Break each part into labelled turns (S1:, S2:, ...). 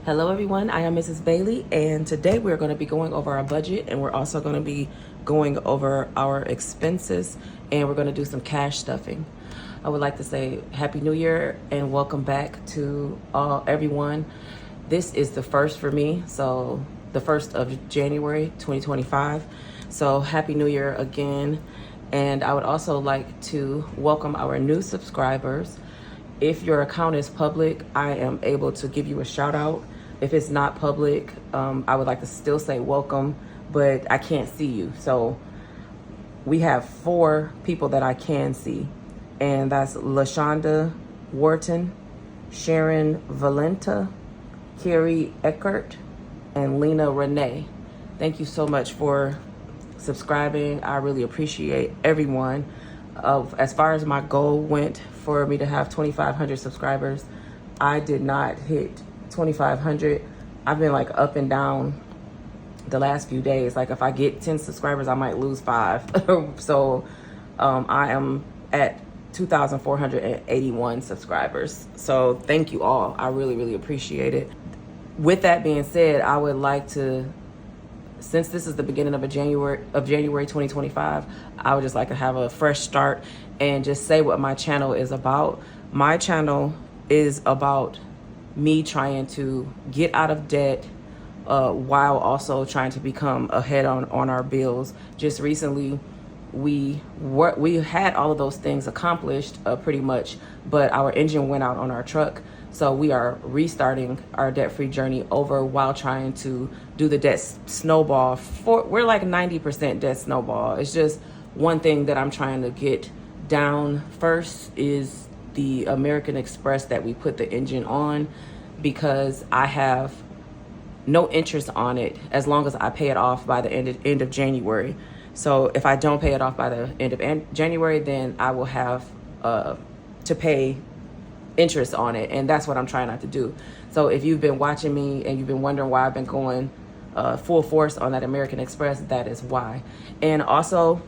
S1: Hello everyone, I am Mrs. Bailey, and today we're going to be going over our budget, and we're also going to be going over our expenses, and we're going to do some cash stuffing. I would like to say Happy New Year and welcome back to everyone. This is the first for me, so the 1st of January 2025. So Happy New Year again. And I would also like to welcome our new subscribers. If your account is public, I am able to give you a shout out. If it's not public, I would like to still say welcome, but I can't see you. So we have 4 people that I can see, and that's LaShonda Wharton, Sharon Valenta, Carrie Eckert, and Lena Renee. Thank you so much for subscribing. I really appreciate everyone. As far as my goal went for me to have 2,500 subscribers, I did not hit 2,500. I've been like up and down the last few days. Like if I get 10 subscribers, I might lose 5. So I am at 2,481 subscribers. So thank you all. I really, really appreciate it. With that being said, I would like to, since this is the beginning of January 2025, I would just like to have a fresh start and just say what my channel is about. My channel is about me trying to get out of debt while also trying to become ahead on our bills. Just recently, we had all of those things accomplished pretty much, but our engine went out on our truck. So we are restarting our debt-free journey over while trying to do the debt snowball. We're like 90% debt snowball. It's just one thing that I'm trying to get down first is the American Express that we put the engine on, because I have no interest on it as long as I pay it off by the end of January. So if I don't pay it off by the end of January, then I will have to pay interest on it, and that's what I'm trying not to do. So if you've been watching me and you've been wondering why I've been going full force on that American Express, that is why. And also,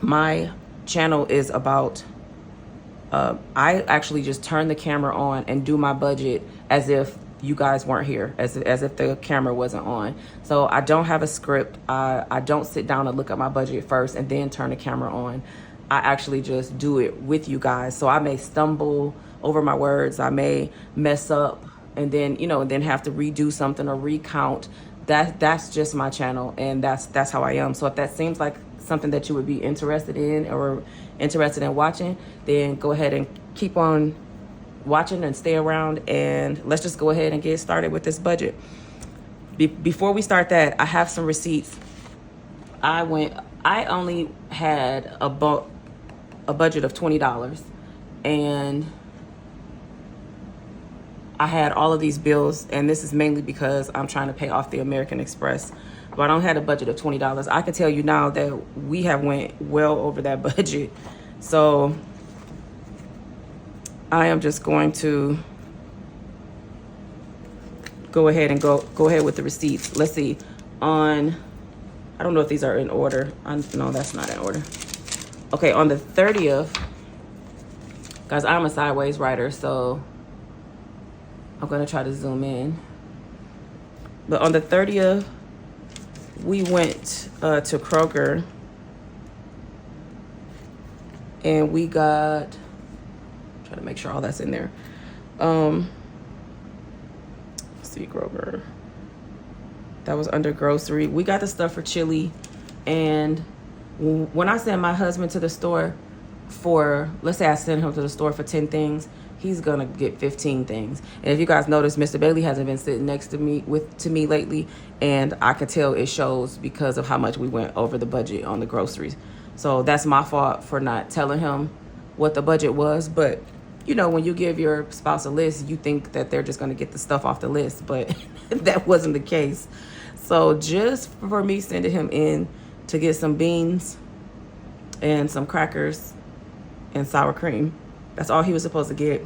S1: my channel is about I actually just turn the camera on and do my budget as if you guys weren't here, as if the camera wasn't on. So I don't have a script. I don't sit down and look at my budget first and then turn the camera on. I actually just do it with you guys. So I may stumble over my words. I may mess up and then, then have to redo something or recount. That's just my channel, and that's how I am. So if that seems like something that you would be interested in or interested in watching, then go ahead and keep on watching and stay around, and let's just go ahead and get started with this budget. Before we start that, I have some receipts. I only had a budget of $20, and I had all of these bills, and this is mainly because I'm trying to pay off the American Express. But I don't have a budget of $20. I can tell you now that we have went well over that budget. So I am just going to go ahead and go ahead with the receipts. Let's see. I don't know if these are in order. No, that's not in order. Okay, on the 30th, guys, I'm a sideways writer, so I'm going to try to zoom in. But on the 30th, we went to Kroger, and we got, try to make sure all that's in there. Let's see, Kroger. That was under grocery. We got the stuff for chili. And when I send my husband to the store let's say I send him to the store for 10 things, he's gonna get 15 things. And if you guys notice, Mr. Bailey hasn't been sitting next to me lately, and I can tell it shows because of how much we went over the budget on the groceries. So that's my fault for not telling him what the budget was. But when you give your spouse a list, you think that they're just gonna get the stuff off the list, but that wasn't the case. So just for me sending him in to get some beans and some crackers and sour cream, that's all he was supposed to get.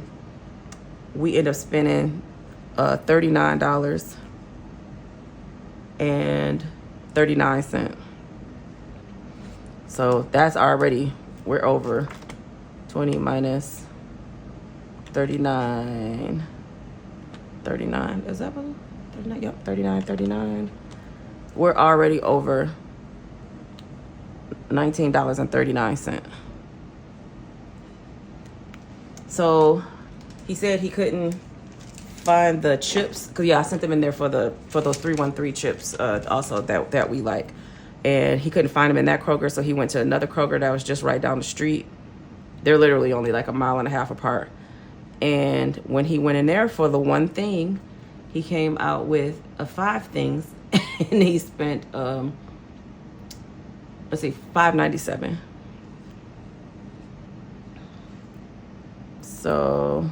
S1: We end up spending $39.39. So that's already, we're over 20 minus 39. 39. Is that what? 39? Yep, 39.39. We're already over $19.39. So he said he couldn't find the chips, because yeah, I sent them in there for those 313 chips also that we like, and he couldn't find them in that Kroger, so he went to another Kroger that was just right down the street. They're literally only like a mile and a half apart. And when he went in there for the one thing, he came out with 5 things, and he spent let's see, $5.97. So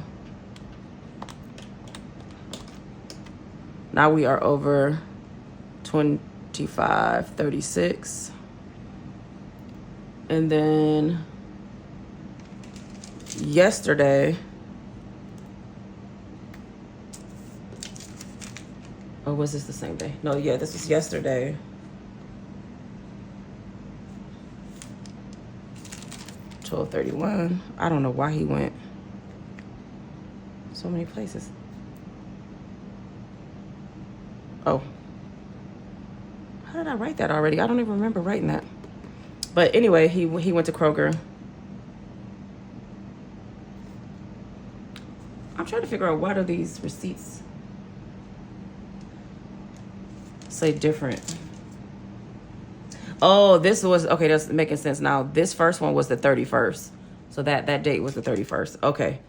S1: now we are over $25.36. And then yesterday, or was this the same day? No, yeah, this was yesterday. $12.31. I don't know why he went so many places. Oh, how did I write that already? I don't even remember writing that. But anyway, he went to Kroger. I'm trying to figure out, why do these receipts say different? Oh, this was, okay, that's making sense now. This first one was the 31st. So that date was the 31st. Okay.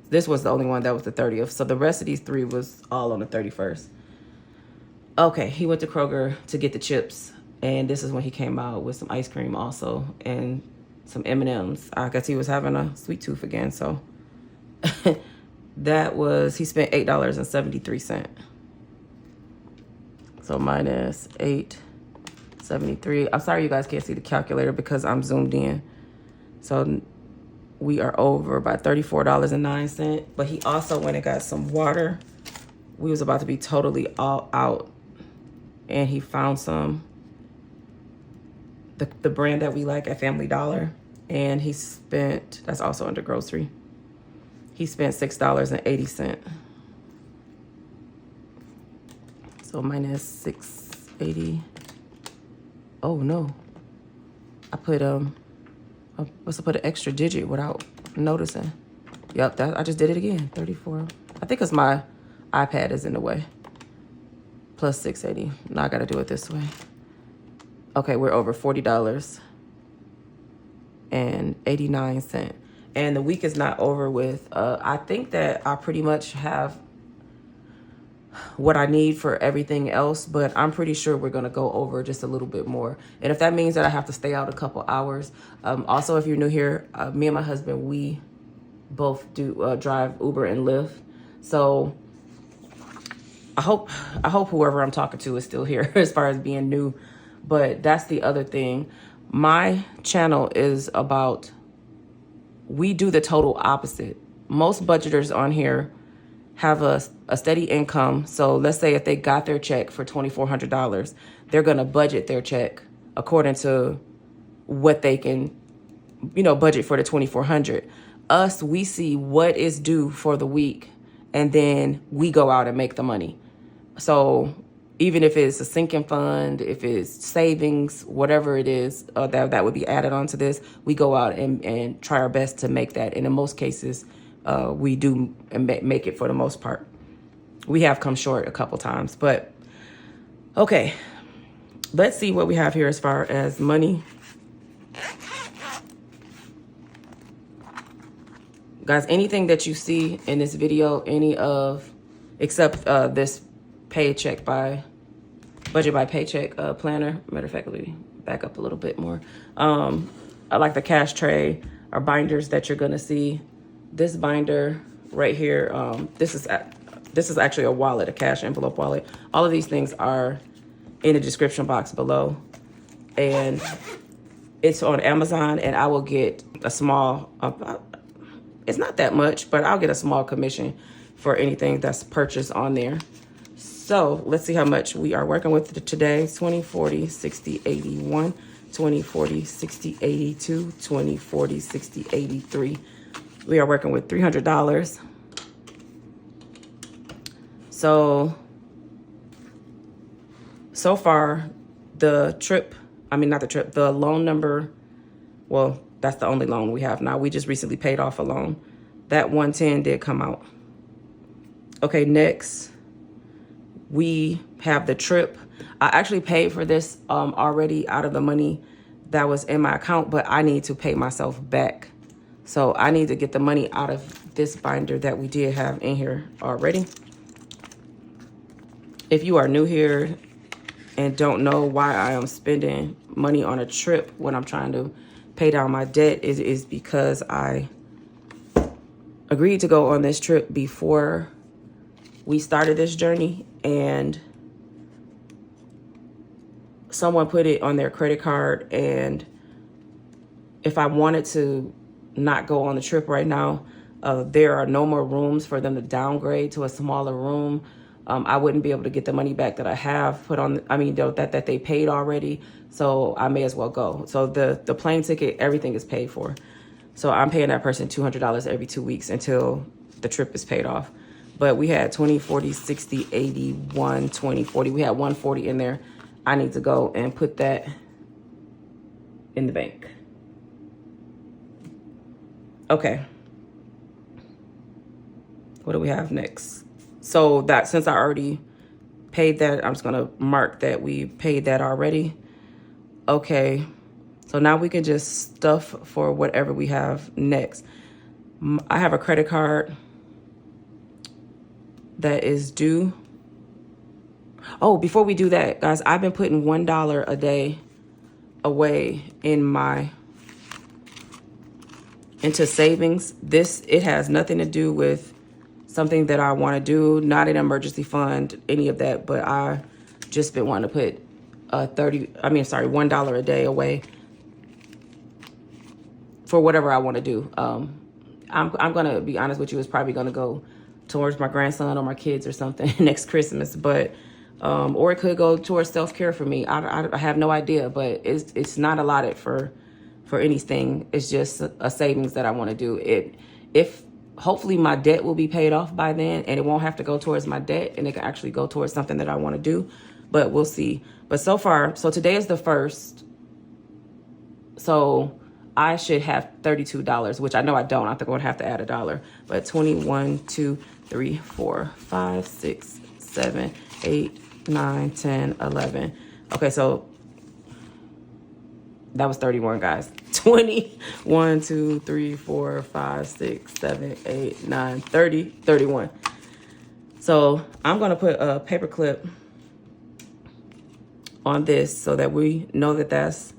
S1: This was the only one that was the 30th. So the rest of these 3 was all on the 31st. Okay, he went to Kroger to get the chips. And this is when he came out with some ice cream also and some M&Ms. I guess he was having a sweet tooth again. So that was, he spent $8.73. So minus 8.73. I'm sorry you guys can't see the calculator because I'm zoomed in. So we are over by $34.09. But he also went and got some water. We was about to be totally all out. And he found some, the brand that we like at Family Dollar. And he spent, that's also under grocery, he spent $6.80. So minus 680. Oh no. I put must have put an extra digit without noticing. Yep, that I just did it again. 34. I think it's my iPad is in the way. Plus 680. Now I gotta do it this way. Okay, we're over $40.89. And the week is not over with. I think that I pretty much have what I need for everything else, but I'm pretty sure we're gonna go over just a little bit more. And if that means that I have to stay out a couple hours, also if you're new here, me and my husband, we both do drive Uber and Lyft. So I hope whoever I'm talking to is still here as far as being new. But that's the other thing. My channel is about, we do the total opposite. Most budgeters on here have a steady income. So let's say if they got their check for $2,400, they're going to budget their check according to what they can, budget for the $2,400. Us, we see what is due for the week, and then we go out and make the money. So even if it's a sinking fund, if it's savings, whatever it is that would be added onto this, we go out and try our best to make that. And in most cases, we do make it for the most part. We have come short a couple times, but okay. Let's see what we have here as far as money. Guys, anything that you see in this video, except this Paycheck by Budget by Paycheck planner. Matter of fact, let me back up a little bit more. I like the cash tray or binders that you're gonna see. This binder right here, this is actually a wallet, a cash envelope wallet. All of these things are in the description box below, and it's on Amazon. And I will get a small, it's not that much, but I'll get a small commission for anything that's purchased on there. So let's see how much we are working with today. 20, 40, 60, 81, 20, 40, 60, 82, 20, 40, 60, 83. We are working with $300. So far, the loan number, well, that's the only loan we have now. We just recently paid off a loan. That 110 did come out. Okay, next, we have the trip. I actually paid for this already out of the money that was in my account, but I need to pay myself back. So I need to get the money out of this binder that we did have in here already. If you are new here and don't know why I am spending money on a trip when I'm trying to pay down my debt, it is because I agreed to go on this trip before we started this journey, and someone put it on their credit card, and if I wanted to not go on the trip right now, there are no more rooms for them to downgrade to a smaller room. I wouldn't be able to get the money back that I have put on, that they paid already. So I may as well go. So the plane ticket, everything is paid for. So I'm paying that person $200 every 2 weeks until the trip is paid off. But we had 20, 40, 60, 80, 120, 40. We had 140 in there. I need to go and put that in the bank. Okay. What do we have next? So that since I already paid that, I'm just going to mark that we paid that already. Okay. So now we can just stuff for whatever we have next. I have a credit card that is due. Oh, before we do that, guys, I've been putting $1 a day away into savings. It has nothing to do with something that I want to do, not an emergency fund, any of that, but I just been wanting to put $1 a day away for whatever I want to do. I'm going to be honest with you, it's probably going to go towards my grandson or my kids or something next Christmas, but or it could go towards self-care for me. I have no idea, but it's not allotted for anything. It's just a savings that I want to do. Hopefully my debt will be paid off by then, and it won't have to go towards my debt, and it can actually go towards something that I want to do, but we'll see. But so far, so today is the 1st, so I should have $32, which I know I don't. I think I'm going to have to add $1, but 21, 2, 3, 4, 5, 6, 7, 8, 9, 10, 11. Okay, so that was 31, guys. 20, 1, 2, 3, 4, 5, 6, 7, 8, 9, 30, 31. So I'm going to put a paper clip on this so that we know that that's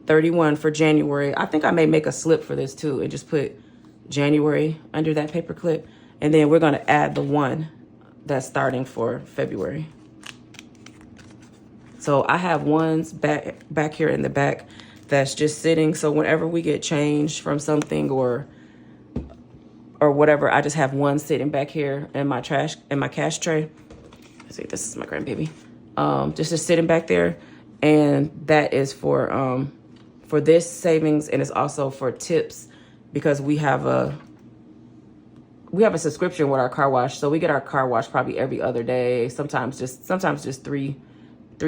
S1: 31 for January. I think I may make a slip for this too and just put January under that paper clip. And then we're going to add the one that's starting for February. So I have ones back here in the back that's just sitting. So whenever we get change from something or whatever, I just have one sitting back here in my cash tray. Let's see, this is my grandbaby. Just sitting back there, and that is for this savings, and it's also for tips because we have a subscription with our car wash. So we get our car wash probably every other day, sometimes just three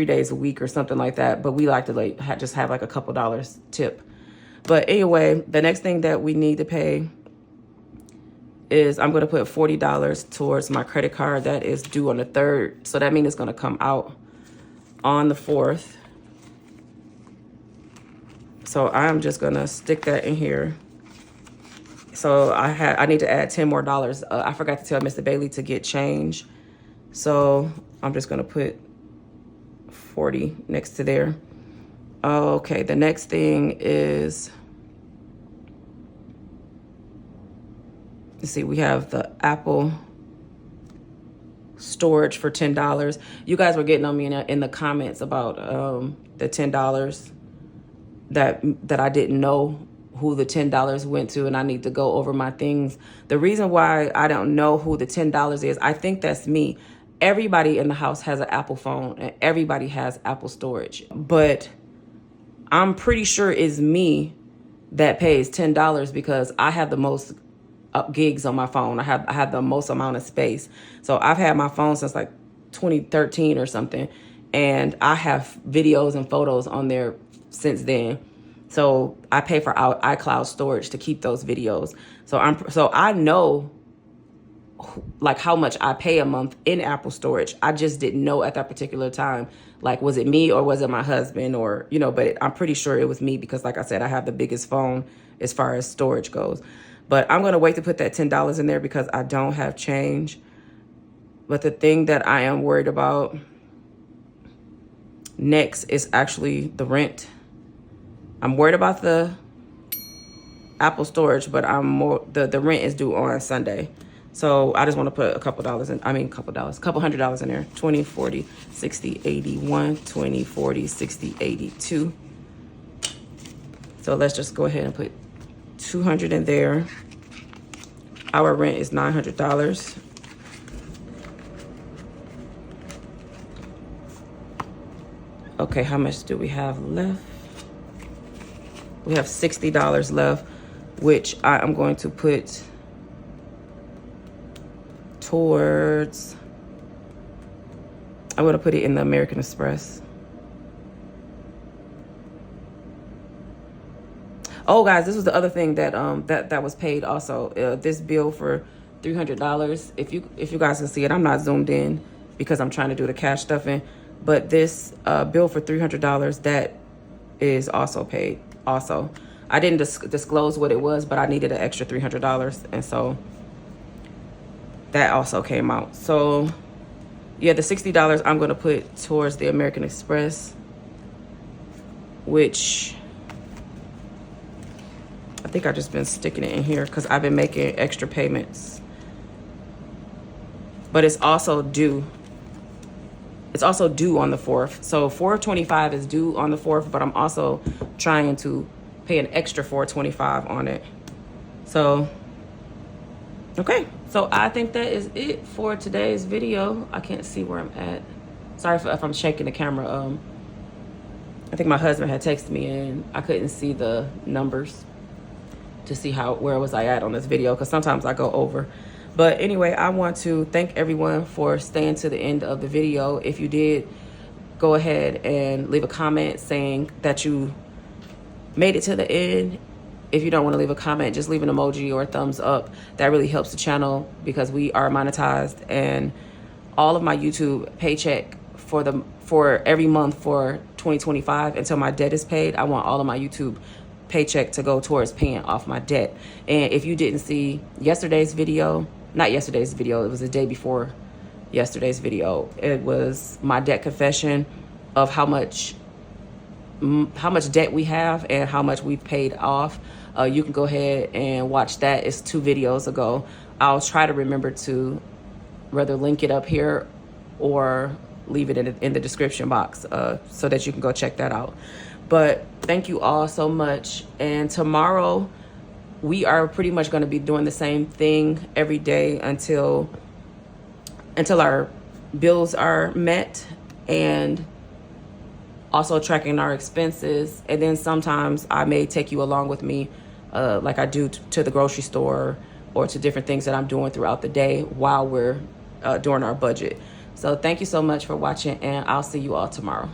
S1: days a week or something like that. But we like to just have like a couple dollars tip. But anyway, the next thing that we need to pay is I'm going to put $40 towards my credit card that is due on the 3rd. So that means it's going to come out on the 4th. So I'm just going to stick that in here. So I need to add $10 more. I forgot to tell Mr. Bailey to get change. So I'm just going to put 40 next to there. Okay, the next thing is, let's see, we have the Apple storage for $10. You guys were getting on me in the comments about the $10 that I didn't know who the $10 went to, and I need to go over my things. The reason why I don't know who the $10 is, I think that's me. Everybody in the house has an Apple phone and everybody has Apple storage, but I'm pretty sure it's me that pays $10 because I have the most gigs on my phone. I have the most amount of space. So I've had my phone since like 2013 or something, and I have videos and photos on there since then. So I pay for iCloud storage to keep those videos. So I know like how much I pay a month in Apple storage. I just didn't know at that particular time, like, was it me or was it my husband, or, but I'm pretty sure it was me because, like I said, I have the biggest phone as far as storage goes. But I'm going to wait to put that $10 in there because I don't have change. But the thing that I am worried about next is actually the rent. I'm worried about the Apple storage, but the rent is due on Sunday. So I just want to put a couple $100 in there. 20, 40, 60, 81, 20, 40, 60, 82. So let's just go ahead and put 200 in there. Our rent is $900. Okay, how much do we have left? We have $60 left, which I am going to put towards, I'm going to put it in the American Express. Oh, guys, this was the other thing that that was paid also. This bill for $300. If you guys can see it, I'm not zoomed in because I'm trying to do the cash stuffing. But this bill for $300, that is also paid. Also, I didn't disclose what it was, but I needed an extra $300, and so that also came out. So yeah, the $60 I'm going to put towards the American Express, which I think I've just been sticking it in here because I've been making extra payments. But it's also due. It's also due on the 4th. So $425 is due on the 4th, but I'm also trying to pay an extra $425 on it. So, okay. So I think that is it for today's video. I can't see where I'm at. Sorry if I'm shaking the camera. I think my husband had texted me and I couldn't see the numbers to see where was I at on this video, because sometimes I go over. But anyway, I want to thank everyone for staying to the end of the video. If you did, go ahead and leave a comment saying that you made it to the end. If you don't want to leave a comment, just leave an emoji or a thumbs up. That really helps the channel because we are monetized, and all of my YouTube paycheck for every month for 2025 until my debt is paid, I want all of my YouTube paycheck to go towards paying off my debt. And if you didn't see yesterday's video, not yesterday's video, it was the day before yesterday's video, it was my debt confession of how much debt we have and how much we've paid off. You can go ahead and watch that. It's 2 videos ago. I'll try to remember to rather link it up here or leave it in the description box so that you can go check that out. But thank you all so much. And tomorrow we are pretty much going to be doing the same thing every day until our bills are met, and also tracking our expenses. And then sometimes I may take you along with me like I do to the grocery store or to different things that I'm doing throughout the day while we're doing our budget. So thank you so much for watching, and I'll see you all tomorrow.